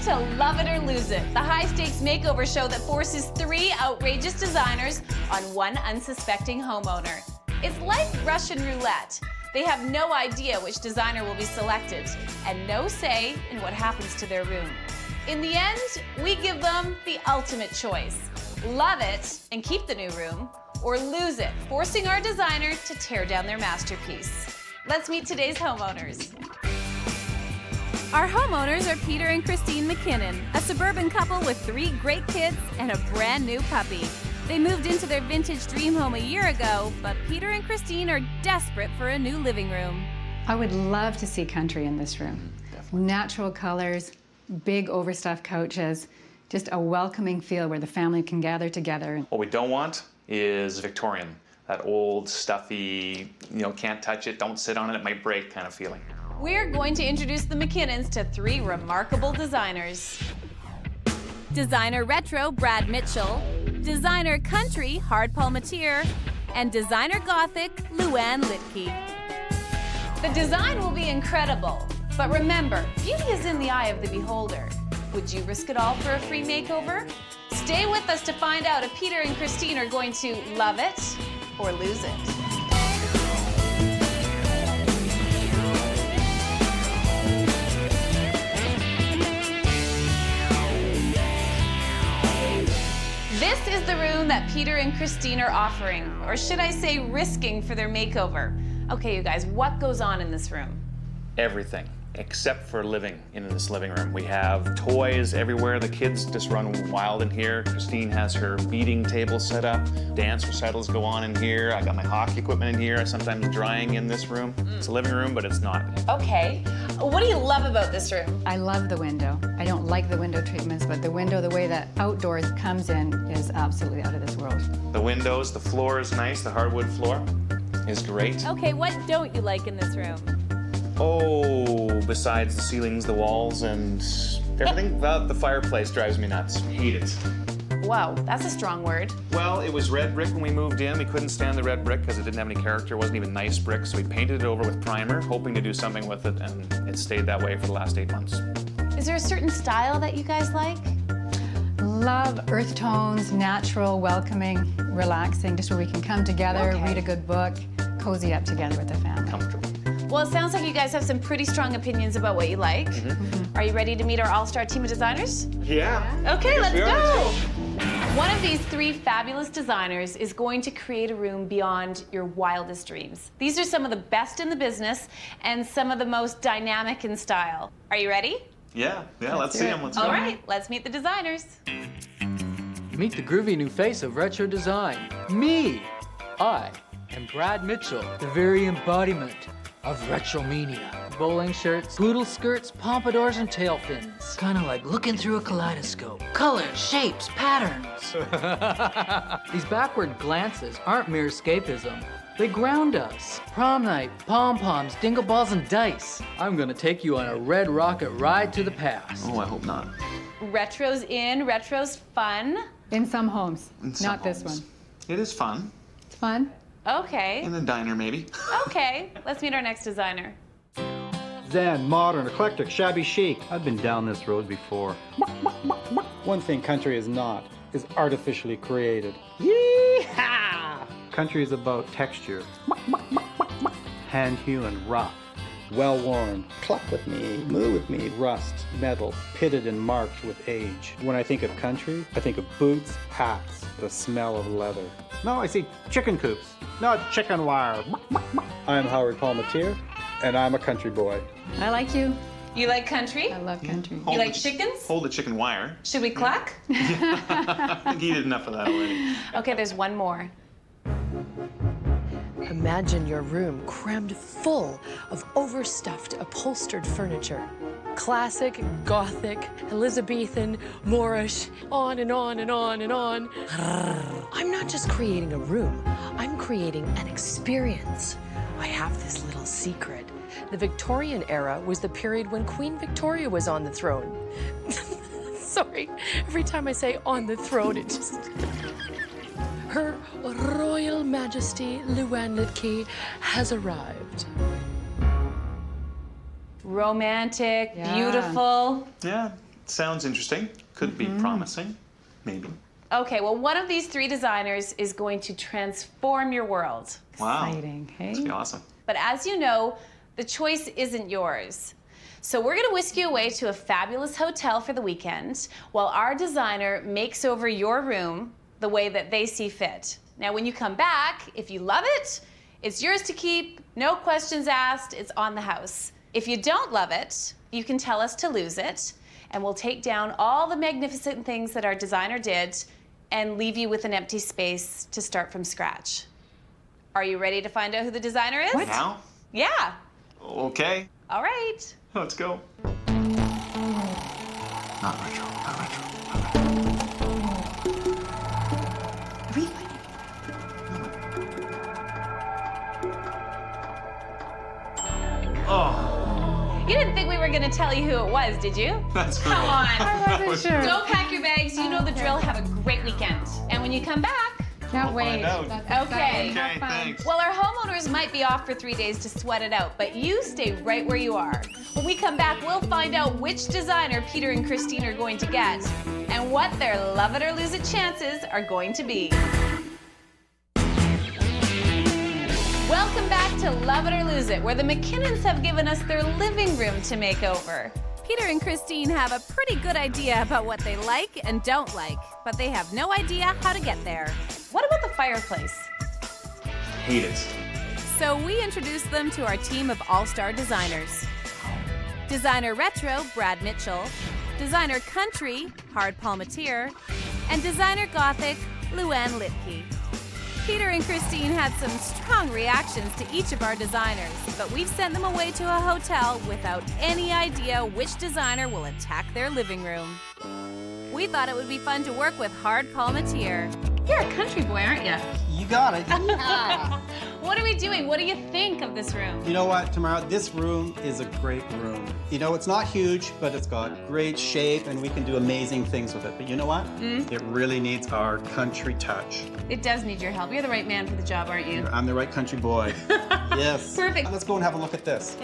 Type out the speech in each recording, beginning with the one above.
to Love It or Lose It, the high-stakes makeover show that forces 3 outrageous designers on one unsuspecting homeowner. It's like Russian roulette. They have no idea which designer will be selected and no say in what happens to their room. In the end, we give them the ultimate choice. Love it and keep the new room, or lose it, forcing our designer to tear down their masterpiece. Let's meet today's homeowners. Our homeowners are Peter and Christine McKinnon, a suburban couple with 3 great kids and a brand new puppy. They moved into their vintage dream home a year ago, but Peter and Christine are desperate for a new living room. I would love to see country in this room. Definitely. Natural colors, big overstuffed couches, just a welcoming feel where the family can gather together. What we don't want is Victorian, that old, stuffy, can't touch it, don't sit on it, it might break kind of feeling. We're going to introduce the McKinnons to 3 remarkable designers. Designer Retro, Brad Mitchell. Designer Country, Hard Palmatier. And Designer Gothic, Luann Litke. The design will be incredible, but remember, beauty is in the eye of the beholder. Would you risk it all for a free makeover? Stay with us to find out if Peter and Christine are going to love it or lose it. This is the room that Peter and Christine are offering, or should I say risking, for their makeover. Okay, you guys, what goes on in this room? Everything, except for living in this living room. We have toys everywhere. The kids just run wild in here. Christine has her beading table set up. Dance recitals go on in here. I got my hockey equipment in here. I sometimes drying in this room. It's a living room, but it's not. Okay. What do you love about this room? I love the window. I don't like the window treatments, but the window, the way that outdoors comes in, is absolutely out of this world. The windows, the floor is nice. The hardwood floor is great. Okay, what don't you like in this room? Oh, besides the ceilings, the walls, and everything about the fireplace drives me nuts. Hate it. Wow, that's a strong word. Well, it was red brick when we moved in. We couldn't stand the red brick because it didn't have any character. It wasn't even nice brick, so we painted it over with primer, hoping to do something with it, and it stayed that way for the last 8 months. Is there a certain style that you guys like? Love earth tones, natural, welcoming, relaxing, just where we can come together, read a good book, cozy up together with the family. Comfortable. Well, it sounds like you guys have some pretty strong opinions about what you like. Are you ready to meet our all-star team of designers? Yeah. Okay, let's go. One of these 3 fabulous designers is going to create a room beyond your wildest dreams. These are some of the best in the business and some of the most dynamic in style. Are you ready? Yeah, let's see them. Let's go. All right, let's meet the designers. Meet the groovy new face of retro design, me. I am Brad Mitchell, the very embodiment of retromania. Bowling shirts, poodle skirts, pompadours, and tail fins. Kind of like looking through a kaleidoscope. Colors, shapes, patterns. These backward glances aren't mere escapism. They ground us. Prom night, pom-poms, dingle balls, and dice. I'm gonna take you on a red rocket ride to the past. Oh, I hope not. Retro's in, retro's fun. In some homes, In some not this homes. one. It is fun. It's fun. Okay, In a diner, maybe. okay. Let's meet our next designer. Zen, modern, eclectic, shabby chic. I've been down this road before. One thing country is not is artificially created. Yee-haw! Country is about texture. Hand-hewn, rough, well-worn. Cluck with me, moo with me, rust, metal, pitted and marked with age. When I think of country, I think of boots, hats, the smell of leather. No, I see chicken coops, not chicken wire. I'm Howard Palmatier, and I'm a country boy. I like you. You like country? I love country. You like chickens? Hold the chicken wire. Should we cluck? I think he did enough of that already. Okay, there's one more. Imagine your room crammed full of overstuffed, upholstered furniture. Classic, Gothic, Elizabethan, Moorish, on and on and on and on. I'm not just creating a room, I'm creating an experience. I have this little secret. The Victorian era was the period when Queen Victoria was on the throne. Sorry, every time I say on the throne, it just... Her Royal Majesty Luann Litke has arrived. Romantic, Yeah. beautiful. Yeah, Sounds interesting. Could be promising. Maybe. Okay, well, one of these 3 designers is going to transform your world. Wow. Exciting, hey? That'd be awesome. But as you know, the choice isn't yours. So we're gonna whisk you away to a fabulous hotel for the weekend while our designer makes over your room the way that they see fit. Now, when you come back, if you love it, it's yours to keep, no questions asked, it's on the house. If you don't love it, you can tell us to lose it, and we'll take down all the magnificent things that our designer did and leave you with an empty space to start from scratch. Are you ready to find out who the designer is? What? Now? Yeah. Okay. All right. Let's go. Not retro. Not retro. Oh, You didn't think we were going to tell you who it was, did you? that's Come great. on. I wasn't sure. Go pack your bags. You know the drill. Have a great weekend. And when you come back, Can't We'll find wait. out. That's Okay. exciting. Have Okay, fun. thanks. well, our homeowners might be off for 3 days to sweat it out, but you stay right where you are. When we come back, we'll find out which designer Peter and Christine are going to get and what their love it or lose it chances are going to be. Welcome back to Love It or Lose It, where the McKinnons have given us their living room to make over. Peter and Christine have a pretty good idea about what they like and don't like, but they have no idea how to get there. What about the fireplace? Hate it. So we introduced them to our team of all-star designers. Designer Retro, Brad Mitchell, Designer Country, Hard Palmatier, and Designer Gothic, Luann Litke. Peter and Christine had some strong reactions to each of our designers, but we've sent them away to a hotel without any idea which designer will attack their living room. We thought it would be fun to work with Hard Palmatier. You're a country boy, aren't you? You got it. What are we doing? What do you think of this room? You know what, Tamara? This room is a great room. You know, it's not huge, but it's got great shape and we can do amazing things with it. But you know what? It really needs our country touch. It does need your help. You're the right man for the job, aren't you? I'm the right country boy. Yes. Perfect. Let's go and have a look at this.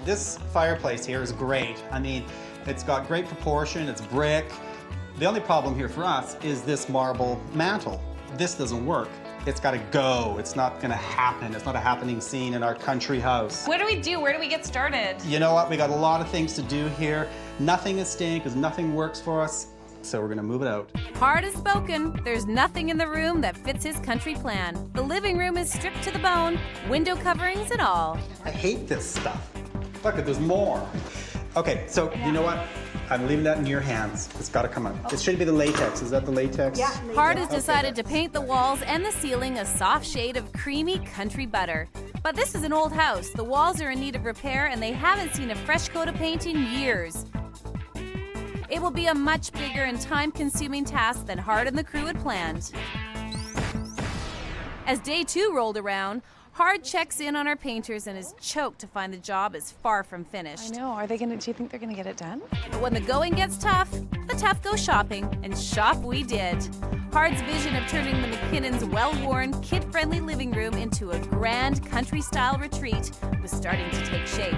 This fireplace here is great. I mean, it's got great proportion, it's brick. The only problem here for us is this marble mantle. This doesn't work. It's got to go. It's not going to happen. It's not a happening scene in our country house. What do we do? Where do we get started? You know what? We got a lot of things to do here. Nothing is staying because nothing works for us. So we're going to move it out. Hard as spoken, there's nothing in the room that fits his country plan. The living room is stripped to the bone, window coverings and all. I hate this stuff. Look, there's more. Okay, so you know what? I'm leaving that in your hands. It's got to come out. It should be the latex. Is that the latex? Yeah. Hard has decided to paint the walls and the ceiling a soft shade of creamy country butter. But this is an old house. The walls are in need of repair and they haven't seen a fresh coat of paint in years. It will be a much bigger and time-consuming task than Hard and the crew had planned. As day 2 rolled around, Hard checks in on our painters and is choked to find the job is far from finished. I know. Do you think they're gonna get it done? But when the going gets tough, the tough go shopping, and shop we did. Hard's vision of turning the McKinnons' well-worn, kid-friendly living room into a grand country-style retreat was starting to take shape,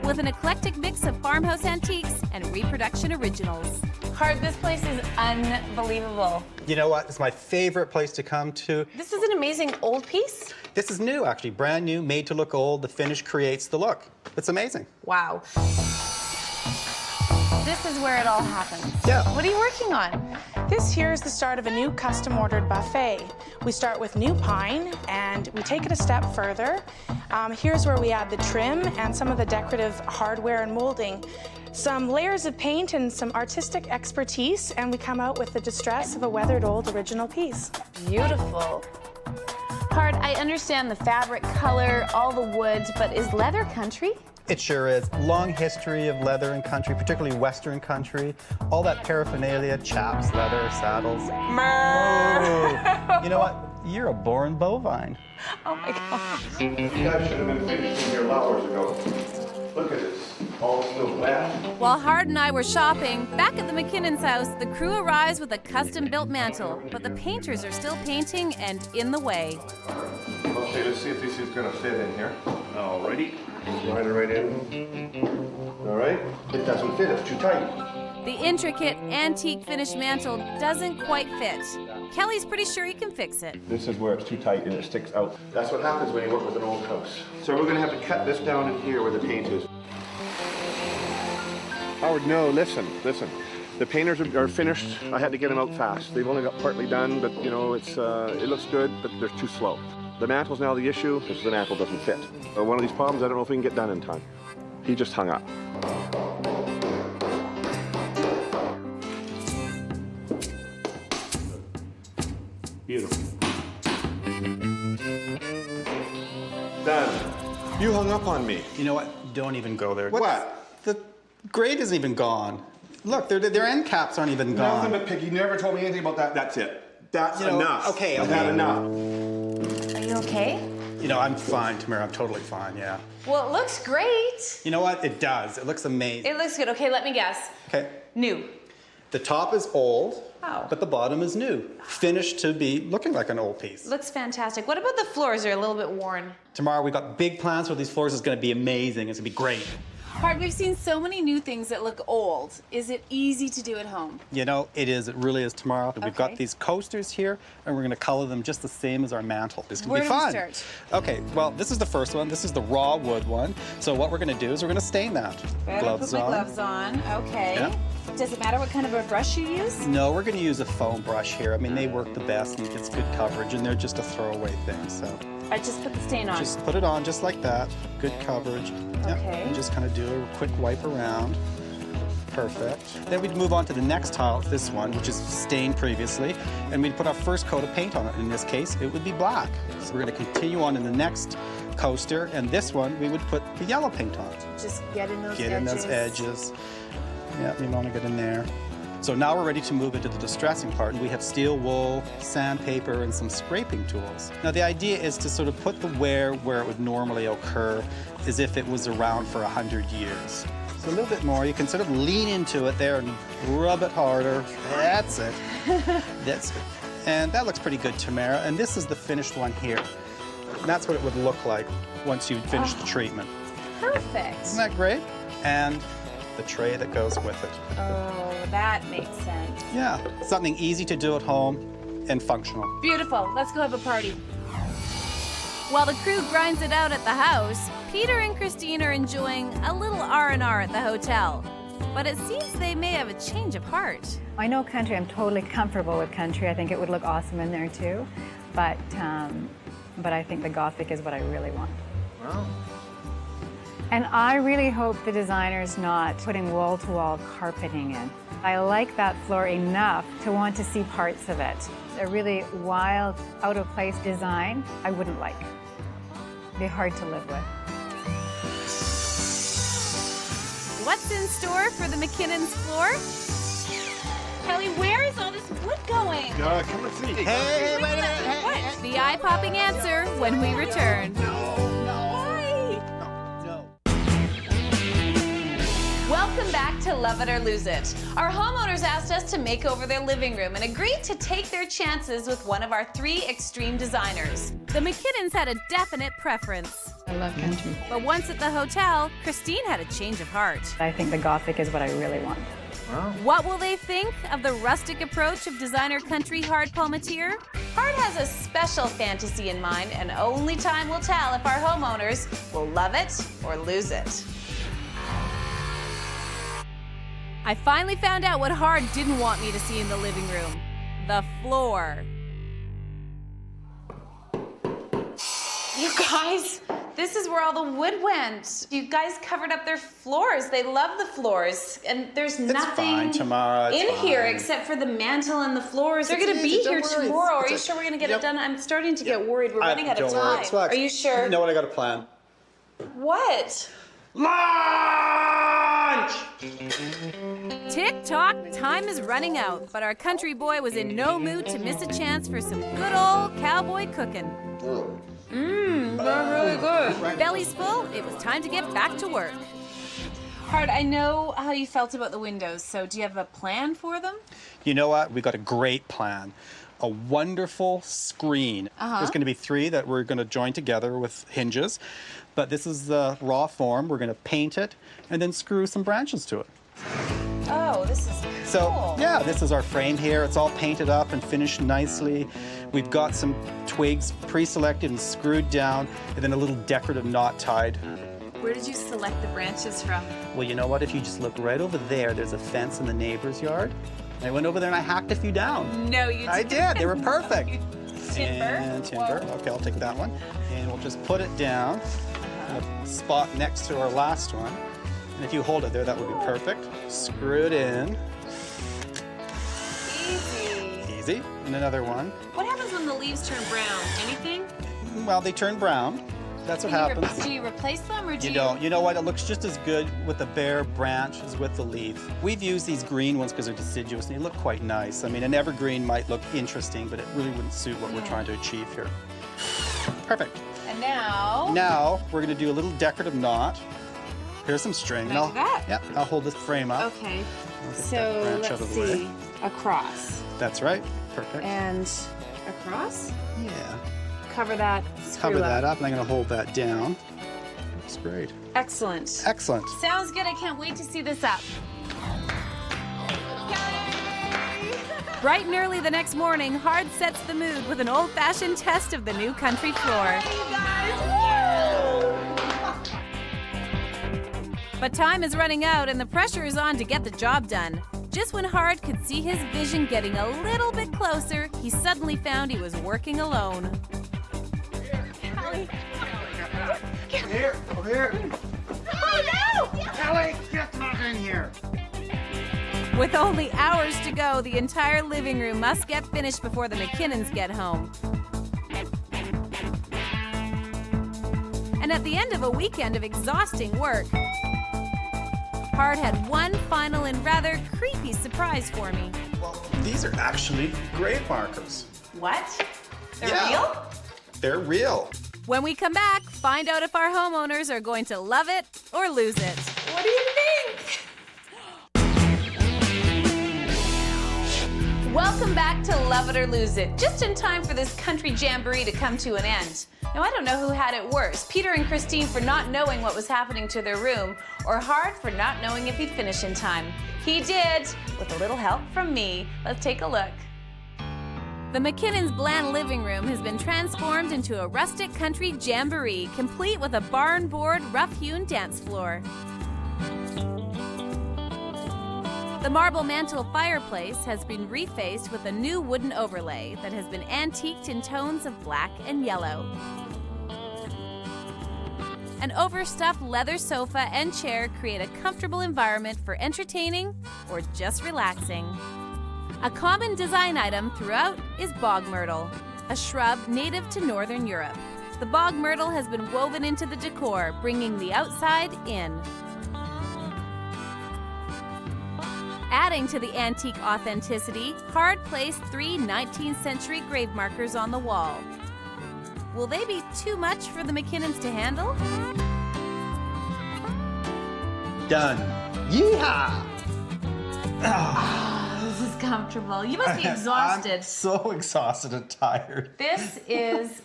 with an eclectic mix of farmhouse antiques and reproduction originals. Hard, this place is unbelievable. You know what? It's my favorite place to come to. This is an amazing old piece. This is new, actually. Brand new, made to look old. The finish creates the look. It's amazing. Wow. This is where it all happens. Yeah. What are you working on? This here is the start of a new custom-ordered buffet. We start with new pine, and we take it a step further. Here's where we add the trim and some of the decorative hardware and molding, some layers of paint and some artistic expertise, and we come out with the distress of a weathered old original piece. Beautiful. Hard, I understand the fabric color, all the wood, but is leather country? It sure is. Long history of leather and country, particularly Western country. All that paraphernalia, chaps, leather, saddles. You know what? You're a born bovine. Oh my gosh. You guys should have been finishing here hours ago. Look at this, all still wet. While Hard and I were shopping, back at the McKinnons' house, the crew arrives with a custom-built mantle, but the painters are still painting and in the way. Okay, let's see if this is gonna fit in here. Alrighty. Slide it right in. All right, it doesn't fit, it's too tight. The intricate, antique finish mantle doesn't quite fit. Kelly's pretty sure he can fix it. This is where it's too tight and it sticks out. That's what happens when you work with an old house. So we're gonna have to cut this down in here where the paint is. Howard, no, listen. The painters are finished. I had to get them out fast. They've only got partly done, but you know, it looks good, but they're too slow. The mantle's now the issue because the mantle doesn't fit. One of these problems, I don't know if we can get done in time. He just hung up. Beautiful. Done. You hung up on me. You know what? Don't even go there. What? The grade isn't even gone. Look, their end caps aren't even gone. Nothing but Piggy never told me anything about that. That's it. That's enough. Okay. I've had enough. Are you okay? You know, I'm fine, Tamara. I'm totally fine, yeah. Well, it looks great. You know what? It does. It looks amazing. It looks good. Okay, let me guess. Okay. New. The top is old, Oh. but the bottom is new. Finished to be looking like an old piece. Looks fantastic. What about the floors? They're a little bit worn. Tomorrow, we've got big plans for these floors. It's going to be amazing. It's going to be great. Hart, we've seen so many new things that look old. Is it easy to do at home? You know, it is. It really is tomorrow. We've got Okay. these coasters here, and we're going to color them just the same as our mantle. It's going Where to be do we fun. start? Okay, well, this is the first one. This is the raw wood one. So what we're going to do is we're going to stain that. Put my gloves on. Okay. Yeah. Does it matter what kind of a brush you use? No, we're going to use a foam brush here. I mean, they work the best and it's good coverage, and they're just a throwaway thing. So I just put the stain on. just put it on just like that. Good coverage. Yeah, Okay. and just kind of do a quick wipe around. Perfect. Then we'd move on to the next tile, this one, which is stained previously, and we'd put our first coat of paint on it. In this case, it would be black. So we're going to continue on in the next coaster, and this one, we would put the yellow paint on. Just get in those Get edges. in those edges. Yeah, you want to get in there. So now we're ready to move into the distressing part. We have steel wool, sandpaper, and some scraping tools. Now the idea is to sort of put the wear where it would normally occur, as if it was around for 100 years. So a little bit more. You can sort of lean into it there and rub it harder. That's it. That's it. And that looks pretty good, Tamara. And this is the finished one here. And that's what it would look like once you finish the treatment. Perfect. Isn't that great? And the tray that goes with it. Oh, that makes sense. Yeah, something easy to do at home and functional. Beautiful. Let's go have a party. While the crew grinds it out at the house, Peter and Christine are enjoying a little R&R at the hotel. But it seems they may have a change of heart. I know country. I'm totally comfortable with country. I think it would look awesome in there too. But I think the Gothic is what I really want. Well, And I really hope the designer's not putting wall-to-wall carpeting in. I like that floor enough to want to see parts of it. A really wild, out-of-place design, I wouldn't like. It'd be hard to live with. What's in store for the McKinnon's floor? Kelly, where is all this wood going? Come and see. Hey, wait a minute. What? The eye-popping answer when we return. Welcome back to Love It or Lose It. Our homeowners asked us to make over their living room and agreed to take their chances with one of our 3 extreme designers. The McKinnons had a definite preference. I love country. But once at the hotel, Christine had a change of heart. I think the Gothic is what I really want. What will they think of the rustic approach of designer country Hard Palmatier? Hard has a special fantasy in mind, and only time will tell if our homeowners will love it or lose it. I finally found out what Hard didn't want me to see in the living room. The floor. You guys, this is where all the wood went. You guys covered up their floors. They love the floors. And there's nothing fine, Tamara, it's in here fine. except for the mantle and the floors. They're going to be easy, here don't worry. tomorrow. Are you It's sure we're going to get yep. it done? I'm starting to get worried. We're running out of Don't worry, time. it's wax. Are you sure? You know what? I got a plan. What? Lunch! Tick-tock, time is running out, but our country boy was in no mood to miss a chance for some good old cowboy cooking. They're really good. Belly's full, it was time to get back to work. Hard, I know how you felt about the windows, so do you have a plan for them? You know what? We got a great plan. A wonderful screen. There's going to be 3 that we're going to join together with hinges, but this is the raw form. We're going to paint it and then screw some branches to it. Oh, this is cool. So, yeah, this is our frame here. It's all painted up and finished nicely. We've got some twigs pre-selected and screwed down, and then a little decorative knot tied. Where did you select the branches from? Well, you know what? If you just look right over there, there's a fence in the neighbor's yard. And I went over there and I hacked a few down. No, you didn't. I did. They were perfect. Timber? And timber. Whoa. Okay, I'll take that one. And we'll just put it down in a spot next to our last one. And if you hold it there, that would be perfect. Screw it in. Easy. Easy. And another one. What happens when the leaves turn brown? Anything? Well, they turn brown. That's what happens. Do you replace them or do You don't. You know what? It looks just as good with the bare branch as with the leaf. We've used these green ones because they're deciduous and they look quite nice. I mean, an evergreen might look interesting, but it really wouldn't suit what we're trying to achieve here. Perfect. And now? Now, we're going to do a little decorative knot. Here's some string. Can I do that? Yep, I'll hold this frame up. Okay. I'll get that So branch out let's of the way. see. Across. That's right. Perfect. And across? Yeah. Cover that. Cover that up, and I'm going to hold that down. Looks great. Excellent. Excellent. Sounds good. I can't wait to see this up. Bright and early the next morning, Hard sets the mood with an old-fashioned test of the new country floor. But time is running out and the pressure is on to get the job done. Just when Hard could see his vision getting a little bit closer, he suddenly found he was working alone. Here, over here. Oh no! Kelly, get back in here. With only hours to go, the entire living room must get finished before the McKinnons get home. And at the end of a weekend of exhausting work, Hard had one final and rather creepy surprise for me. Well, these are actually grave markers. What? They're Yeah. real? They're real. When we come back, find out if our homeowners are going to love it or lose it. What do you think? Welcome back to Love It or Lose It, just in time for this country jamboree to come to an end. Now, I don't know who had it worse, Peter and Christine for not knowing what was happening to their room, or Hard for not knowing if he'd finish in time. He did, with a little help from me. Let's take a look. The McKinnons' bland living room has been transformed into a rustic country jamboree, complete with a barn board, rough-hewn dance floor. The marble mantle fireplace has been refaced with a new wooden overlay that has been antiqued in tones of black and yellow. An overstuffed leather sofa and chair create a comfortable environment for entertaining or just relaxing. A common design item throughout is bog myrtle, a shrub native to Northern Europe. The bog myrtle has been woven into the decor, bringing the outside in. Adding to the antique authenticity, Hard placed 3 19th century grave markers on the wall. Will they be too much for the McKinnons to handle? Done. Yeehaw! This is comfortable. You must be exhausted. I'm so exhausted and tired. This is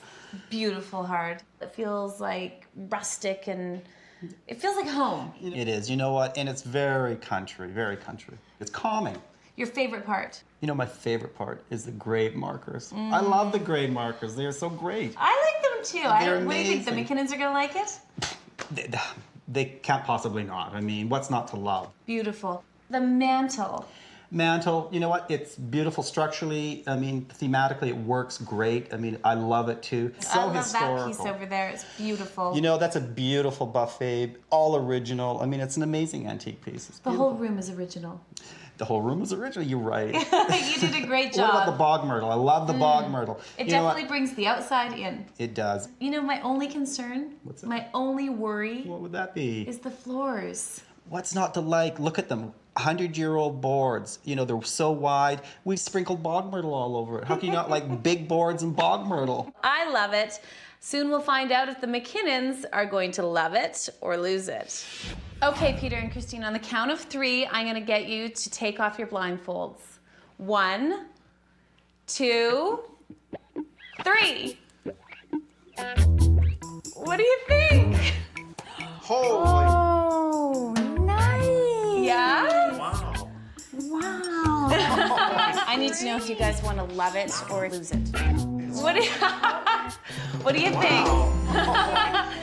beautiful, Hard. It feels like rustic and it feels like home. It is, you know what? And it's very country, very country. It's calming. Your favorite part? You know, my favorite part is the grave markers. I love the grave markers. They're so great. I like them too. They're What do you think? The amazing. McKinnons are gonna like it? They can't possibly not. I mean, what's not to love? Beautiful. The mantle. Mantle, you know what? It's beautiful structurally. I mean, thematically, it works great. I mean, I love it too. So I love historical. that piece over there. It's beautiful. You know, that's a beautiful buffet, all original. I mean, it's an amazing antique piece. It's the beautiful. whole room is original. The whole room is original. You're right. You did a great What about the job. bog myrtle? I love the bog myrtle. It You know what? definitely brings the outside in. It does. You know, my only concern, What's that? my only worry What would that be? is the floors. What's not to like? Look at them. 100-year-old boards. You know, they're so wide. We've sprinkled bog myrtle all over it. How can you not like big boards and bog myrtle? I love it. Soon we'll find out if the McKinnons are going to love it or lose it. Okay, Peter and Christine, on the count of 3, I'm gonna get you to take off your blindfolds. 1, 2, 3. What do you think? Holy. Oh, nice. Yeah? Wow. I need to know if you guys want to love it or lose it. What do you, what do you think?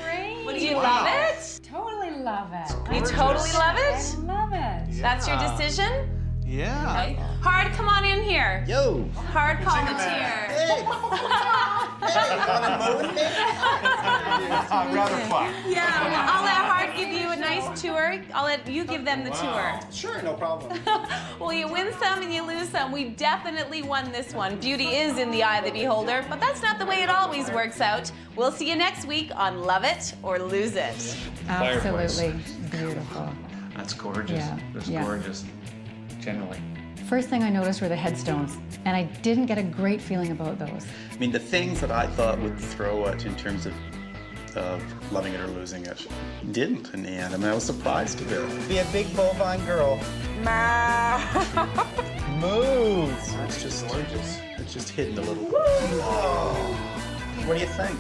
Great. Do you love it? Totally love it. You totally love I it? love it. That's your decision? Yeah. Okay. Hard, come on in here. Yo. Hard volunteer. I'd rather fuck. Yeah, well, I'll let Hard give you a nice tour. I'll let you give them the tour. Sure, no problem. Well, you win some and you lose some. We definitely won this one. Beauty is in the eye of the beholder, but that's not the way it always works out. We'll see you next week on Love It or Lose It. Absolutely beautiful. That's gorgeous. Yeah, That's yeah. gorgeous, generally. First thing I noticed were the headstones, and I didn't get a great feeling about those. I mean, the things that I thought would throw it in terms of loving it or losing it didn't in the end. I mean, I was surprised a bit. Be a big bovine girl. Moves. That's just gorgeous. It's just hidden a little. Oh. What do you think?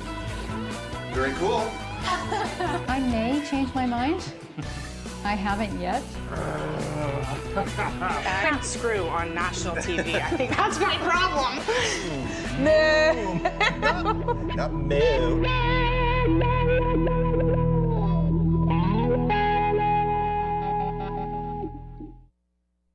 Very cool. I may change my mind. I haven't yet. I can't screw on national TV. I think that's my problem. Not moo.